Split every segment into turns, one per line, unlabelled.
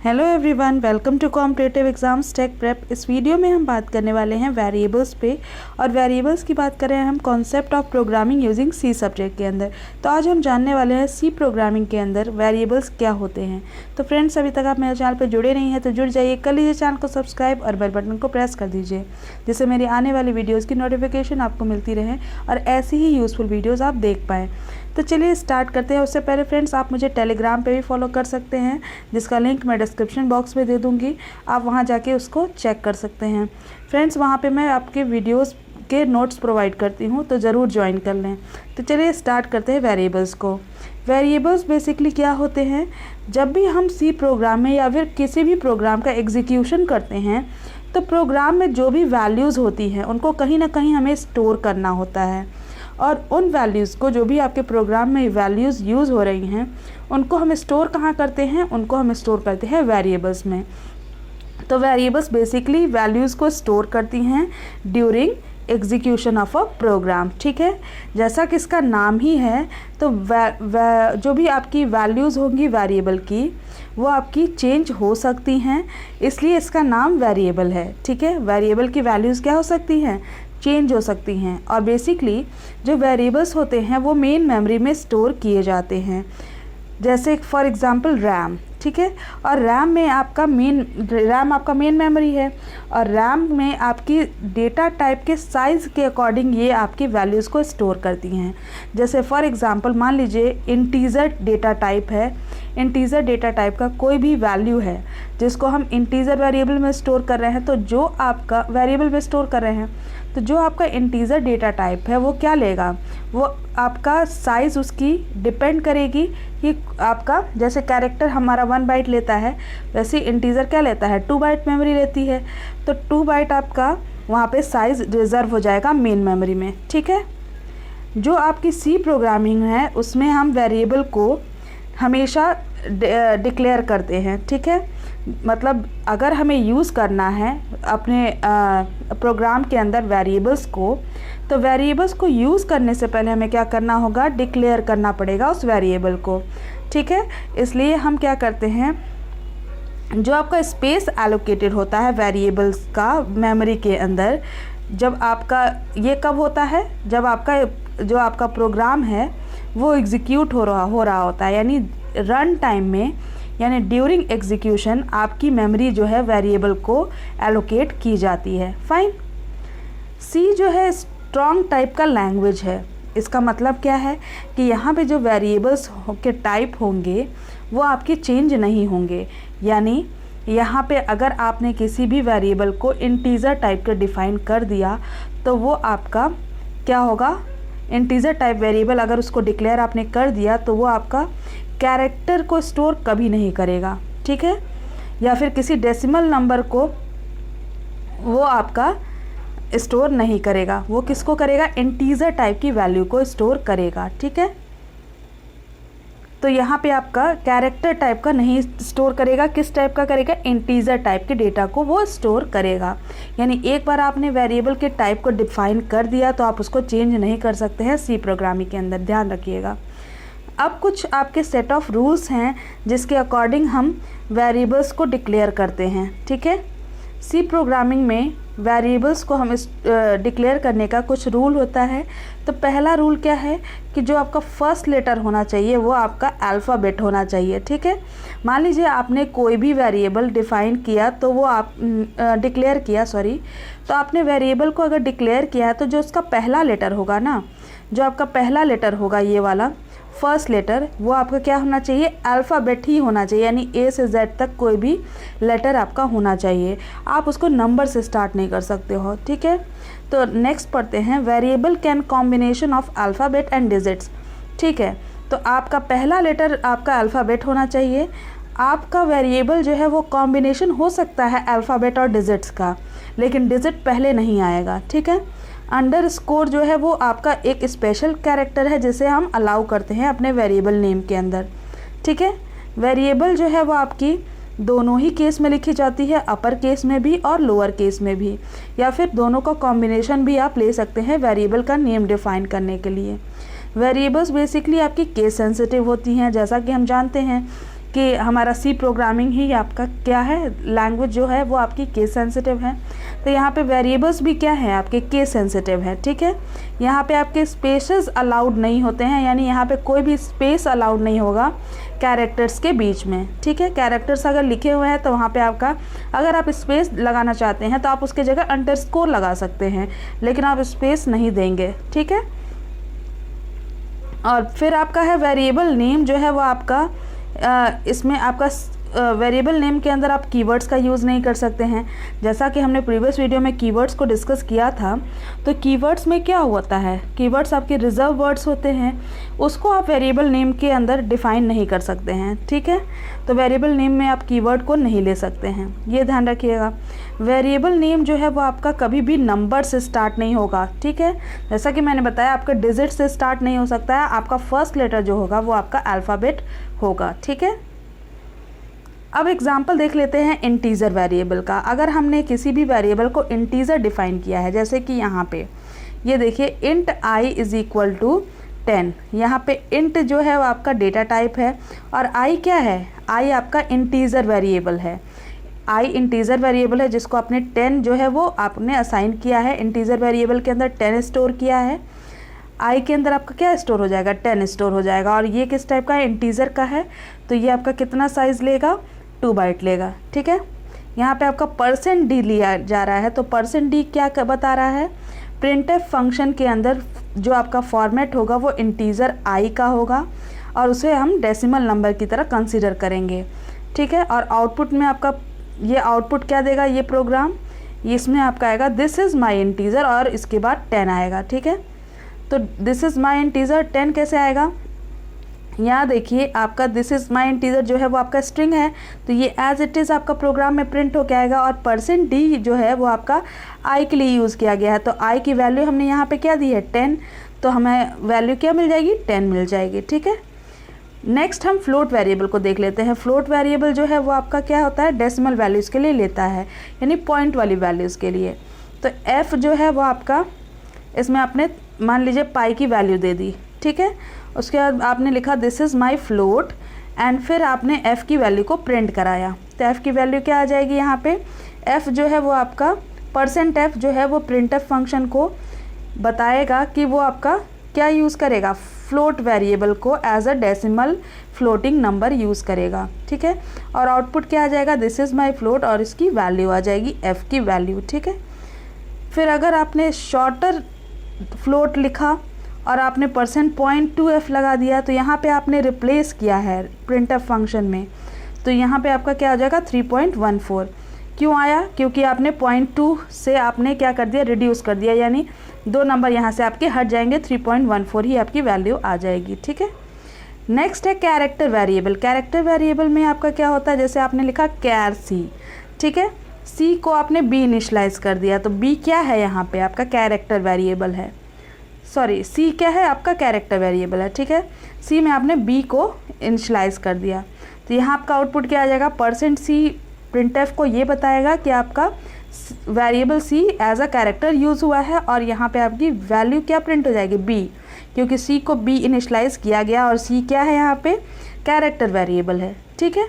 Hello everyone, welcome to competitive exams tech prep. इस video में हम बात करने वाले हैं वेरिएबल्स पे, और वेरिएबल्स की बात करें हम concept of programming using C subject के अंदर। तो आज हम जानने वाले हैं सी प्रोग्रामिंग के अंदर वेरिएबल्स क्या होते हैं। तो फ्रेंड्स, अभी तक आप मेरे चैनल पर जुड़े नहीं हैं तो जुड़ जाइए, कर लीजिए चैनल को सब्सक्राइब और बेल बटन को प्रेस कर दीजिए, जिससे मेरी आने वाली वीडियोज़ की नोटिफिकेशन आपको मिलती रहे और ऐसी ही यूज़फुल वीडियोज़ आप देख पाएँ। तो चलिए स्टार्ट करते हैं। उससे पहले फ्रेंड्स, आप मुझे टेलीग्राम पे भी फॉलो कर सकते हैं, जिसका लिंक मैं डिस्क्रिप्शन बॉक्स में दे दूँगी। आप वहाँ जाके उसको चेक कर सकते हैं। फ्रेंड्स, वहाँ पे मैं आपके वीडियोस के नोट्स प्रोवाइड करती हूँ, तो ज़रूर ज्वाइन कर लें। तो चलिए स्टार्ट करते हैं वेरिएबल्स को। वेरिएबल्स बेसिकली क्या होते हैं? जब भी हम सी प्रोग्राम में या फिर किसी भी प्रोग्राम का एग्जीक्यूशन करते हैं, तो प्रोग्राम में जो भी वैल्यूज़ होती हैं उनको कहीं ना कहीं हमें स्टोर करना होता है, और उन वैल्यूज़ को, जो भी आपके प्रोग्राम में वैल्यूज़ यूज़ हो रही हैं, उनको हम स्टोर कहाँ करते हैं? उनको हम स्टोर करते हैं वेरिएबल्स में। तो वेरिएबल्स बेसिकली वैल्यूज़ को स्टोर करती हैं during execution of a program. ठीक है, जैसा कि इसका नाम ही है, तो जो भी आपकी वैल्यूज़ होंगी वेरिएबल की, वो आपकी चेंज हो सकती हैं, इसलिए इसका नाम वेरिएबल है। ठीक है, वेरिएबल की वैल्यूज़ क्या हो सकती हैं? चेंज हो सकती हैं। और बेसिकली जो वेरिएबल्स होते हैं वो मेन मेमोरी में स्टोर किए जाते हैं, जैसे फॉर एग्जांपल रैम। ठीक है, और रैम आपका मेन मेमोरी है, और रैम में आपकी डेटा टाइप के साइज़ के अकॉर्डिंग ये आपकी वैल्यूज़ को स्टोर करती हैं। जैसे फॉर एग्जांपल मान लीजिए इंटीजर डेटा टाइप है, इंटीजर डेटा टाइप का कोई भी वैल्यू है जिसको हम इंटीजर वेरिएबल में स्टोर कर रहे हैं, तो जो आपका वेरिएबल में स्टोर कर रहे हैं, तो जो आपका इंटीजर डेटा टाइप है वो क्या लेगा? वो आपका साइज़ उसकी डिपेंड करेगी कि आपका, जैसे कैरेक्टर हमारा 1 बाइट लेता है, वैसे इंटीजर क्या लेता है? 2 बाइट मेमोरी लेती है। तो 2 बाइट आपका वहाँ पे साइज़ रिज़र्व हो जाएगा मेन मेमोरी में। ठीक है, जो आपकी सी प्रोग्रामिंग है उसमें हम वेरिएबल को हमेशा डिक्लेयर करते हैं। ठीक है, मतलब अगर हमें यूज़ करना है अपने प्रोग्राम के अंदर वेरिएबल्स को, तो वेरिएबल्स को यूज़ करने से पहले हमें क्या करना होगा? डिक्लेयर करना पड़ेगा उस वेरिएबल को। ठीक है, इसलिए हम क्या करते हैं, जो आपका स्पेस एलोकेटेड होता है वेरिएबल्स का मेमोरी के अंदर, जब आपका ये कब होता है? जब आपका जो आपका प्रोग्राम है वो एग्जीक्यूट हो रहा होता है, यानी रन टाइम में, यानी ड्यूरिंग एग्जीक्यूशन आपकी मेमोरी जो है वेरिएबल को एलोकेट की जाती है। फाइन। सी जो है स्ट्रॉन्ग टाइप का लैंग्वेज है। इसका मतलब क्या है कि यहाँ पे जो वेरिएबल्स के टाइप होंगे वो आपके चेंज नहीं होंगे। यानी यहाँ पे अगर आपने किसी भी वेरिएबल को इंटीजर टाइप के डिफ़ाइन कर दिया, तो वो आपका क्या होगा? इंटीजर टाइप वेरिएबल अगर उसको डिक्लेयर आपने कर दिया, तो वो आपका कैरेक्टर को स्टोर कभी नहीं करेगा। ठीक है, या फिर किसी डेसिमल नंबर को वो आपका स्टोर नहीं करेगा। वो किसको करेगा? इंटीजर टाइप की वैल्यू को स्टोर करेगा। ठीक है, तो यहाँ पे आपका कैरेक्टर टाइप का नहीं स्टोर करेगा। किस टाइप का करेगा? इंटीजर टाइप के डेटा को वो स्टोर करेगा। यानी एक बार आपने वेरिएबल के टाइप को डिफाइन कर दिया तो आप उसको चेंज नहीं कर सकते हैं सी प्रोग्रामिंग के अंदर, ध्यान रखिएगा। अब कुछ आपके सेट ऑफ रूल्स हैं जिसके अकॉर्डिंग हम वेरिएबल्स को डिक्लेयर करते हैं। ठीक है, सी प्रोग्रामिंग में वेरिएबल्स को हम डिक्लेयर करने का कुछ रूल होता है। तो पहला रूल क्या है कि जो आपका फर्स्ट लेटर होना चाहिए वो आपका अल्फ़ाबेट होना चाहिए। ठीक है, मान लीजिए आपने कोई भी वेरिएबल डिफ़ाइन किया, तो वो आप डिक्लेयर किया, तो आपने वेरिएबल को अगर डिक्लेयर किया है, तो जो उसका पहला लेटर होगा ना, जो आपका पहला लेटर होगा ये वाला फर्स्ट लेटर, वो आपका क्या होना चाहिए? अल्फ़ाबेट ही होना चाहिए, यानी ए से जेड तक कोई भी लेटर आपका होना चाहिए। आप उसको नंबर से स्टार्ट नहीं कर सकते हो। ठीक है, तो नेक्स्ट पढ़ते हैं, variable can combination of alphabet and digits. ठीक है, तो आपका पहला लेटर आपका अल्फ़ाबेट होना चाहिए। आपका वेरिएबल जो है वो कॉम्बिनेशन हो सकता है अल्फ़ाबेट और डिजिट्स का, लेकिन डिजिट पहले नहीं आएगा। ठीक है, अंडरस्कोर जो है वो आपका एक स्पेशल कैरेक्टर है जिसे हम अलाउ करते हैं अपने वेरिएबल नेम के अंदर। ठीक है, वेरिएबल जो है वो आपकी दोनों ही केस में लिखी जाती है, अपर केस में भी और लोअर केस में भी, या फिर दोनों का कॉम्बिनेशन भी आप ले सकते हैं वेरिएबल का नेम डिफाइन करने के लिए। वेरिएबल्स बेसिकली आपकी केस सेंसिटिव होती हैं, जैसा कि हम जानते हैं कि हमारा सी प्रोग्रामिंग ही आपका क्या है, लैंग्वेज जो है वो आपकी केस सेंसिटिव है। तो यहाँ पे वेरिएबल्स भी क्या है, आपके केस सेंसिटिव है, ठीक है। यहाँ पे आपके स्पेसेस अलाउड नहीं होते हैं, यानी यहाँ पे कोई भी स्पेस अलाउड नहीं होगा कैरेक्टर्स के बीच में, ठीक है। कैरेक्टर्स अगर लिखे हुए हैं तो वहाँ पे आपका, अगर आप स्पेस लगाना चाहते हैं तो आप उसके जगह अंडरस्कोर लगा सकते हैं, लेकिन आप स्पेस नहीं देंगे, ठीक है। और फिर आपका है वेरिएबल नेम जो है वो आपका इसमें आपका वेरिएबल नेम के अंदर आप कीवर्ड्स का यूज़ नहीं कर सकते हैं। जैसा कि हमने प्रीवियस वीडियो में कीवर्ड्स को डिस्कस किया था, तो कीवर्ड्स में क्या होता है, कीवर्ड्स आपके रिजर्व वर्ड्स होते हैं, उसको आप वेरिएबल नेम के अंदर डिफ़ाइन नहीं कर सकते हैं, ठीक है। तो वेरिएबल नेम में आप कीवर्ड को नहीं ले सकते हैं, ये ध्यान रखिएगा। वेरिएबल नेम जो है वो आपका कभी भी नंबर से स्टार्ट नहीं होगा, ठीक है। जैसा कि मैंने बताया, आपका डिजिट से स्टार्ट नहीं हो सकता है, आपका फर्स्ट लेटर जो होगा वो आपका अल्फ़ाबेट होगा, ठीक है। अब एग्जाम्पल देख लेते हैं इंटीजर वेरिएबल का। अगर हमने किसी भी वेरिएबल को इंटीजर डिफ़ाइन किया है, जैसे कि यहाँ पे ये देखिए int i is equal to 10। यहाँ पे इंट जो है वो आपका डेटा टाइप है और i क्या है, i आपका इंटीजर वेरिएबल है। i इंटीजर वेरिएबल है जिसको आपने 10 जो है वो आपने असाइन किया है, इंटीजर वेरिएबल के अंदर 10 स्टोर किया है। i के अंदर आपका क्या स्टोर हो जाएगा, 10 स्टोर हो जाएगा। और ये किस टाइप का है, इंटीजर का है, तो ये आपका कितना साइज़ लेगा, 2 बाइट लेगा, ठीक है। यहाँ पे आपका %d लिया जा रहा है, तो %d क्या बता रहा है, प्रिंटफ फंक्शन के अंदर जो आपका फॉर्मेट होगा वो इंटीजर i का होगा और उसे हम डेसिमल नंबर की तरह कंसीडर करेंगे, ठीक है। और आउटपुट में आपका ये आउटपुट क्या देगा, ये प्रोग्राम, इसमें आपका आएगा दिस इज़ माई इंटीजर और इसके बाद 10 आएगा, ठीक है। तो दिस इज़ माई इंटीजर 10 कैसे आएगा, यहाँ देखिए आपका दिस इज़ माई इंटीजर जो है वो आपका स्ट्रिंग है, तो ये एज इट इज़ आपका प्रोग्राम में प्रिंट होके आएगा। और %d जो है वो आपका i के लिए यूज़ किया गया है, तो i की वैल्यू हमने यहाँ पे क्या दी है, 10, तो हमें वैल्यू क्या मिल जाएगी, 10 मिल जाएगी, ठीक है। नेक्स्ट हम फ्लोट वेरिएबल को देख लेते हैं। फ्लोट वेरिएबल जो है वो आपका क्या होता है, डेसिमल वैल्यूज़ के लिए लेता है, यानी पॉइंट वाली वैल्यूज़ के लिए। तो f जो है वो आपका, इसमें आपने मान लीजिए पाई की वैल्यू दे दी, ठीक है। उसके बाद आपने लिखा this is my float and फिर आपने f की वैल्यू को प्रिंट कराया, तो f की वैल्यू क्या आ जाएगी, यहाँ पे f जो है वो आपका %f जो है वो प्रिंटफ फंक्शन को बताएगा कि वो आपका क्या यूज़ करेगा, फ्लोट वेरिएबल को as a decimal floating number use करेगा, ठीक है। और आउटपुट क्या आ जाएगा, दिस इज़ माई फ्लोट और इसकी वैल्यू आ जाएगी f की वैल्यू, ठीक है। फिर अगर आपने शॉर्टर फ्लोट लिखा और आपने %.2f लगा दिया, तो यहाँ पे आपने रिप्लेस किया है प्रिंटफ फंक्शन में, तो यहाँ पे आपका क्या आ जाएगा, 3.14। क्यों आया, क्योंकि आपने 0.2 से आपने क्या कर दिया, रिड्यूस कर दिया, यानी 2 नंबर यहाँ से आपके हट जाएंगे, 3.14 ही आपकी वैल्यू आ जाएगी, ठीक है। नेक्स्ट है कैरेक्टर वेरिएबल। कैरेक्टर वेरिएबल में आपका क्या होता है, जैसे आपने लिखा कैर सी, ठीक है, सी को आपने b इनिशलाइज कर दिया, तो b क्या है यहाँ पे आपका कैरेक्टर वेरिएबल है, सॉरी सी क्या है आपका कैरेक्टर वेरिएबल है, ठीक है। सी में आपने b को इनिशलाइज कर दिया, तो यहाँ आपका आउटपुट क्या आ जाएगा, %c प्रिंटफ को ये बताएगा कि आपका variable c as a character use हुआ है और यहाँ पे आपकी वैल्यू क्या प्रिंट हो जाएगी, b, क्योंकि c को b इनिशलाइज किया गया और c क्या है यहाँ पे कैरेक्टर वेरिएबल है, ठीक है।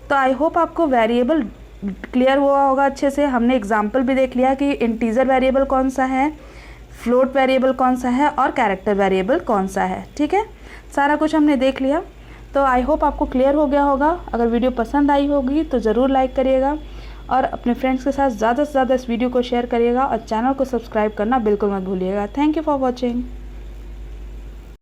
तो आई होप आपको वेरिएबल क्लियर हुआ होगा अच्छे से। हमने एग्जाम्पल भी देख लिया कि इंटीजर वेरिएबल कौन सा है, फ्लोट वेरिएबल कौन सा है और कैरेक्टर वेरिएबल कौन सा है, ठीक है। सारा कुछ हमने देख लिया, तो आई होप आपको क्लियर हो गया होगा। अगर वीडियो पसंद आई होगी तो ज़रूर लाइक करिएगा और अपने फ्रेंड्स के साथ ज़्यादा से ज़्यादा इस वीडियो को शेयर करिएगा और चैनल को सब्सक्राइब करना बिल्कुल मत भूलिएगा। Thank you for watching.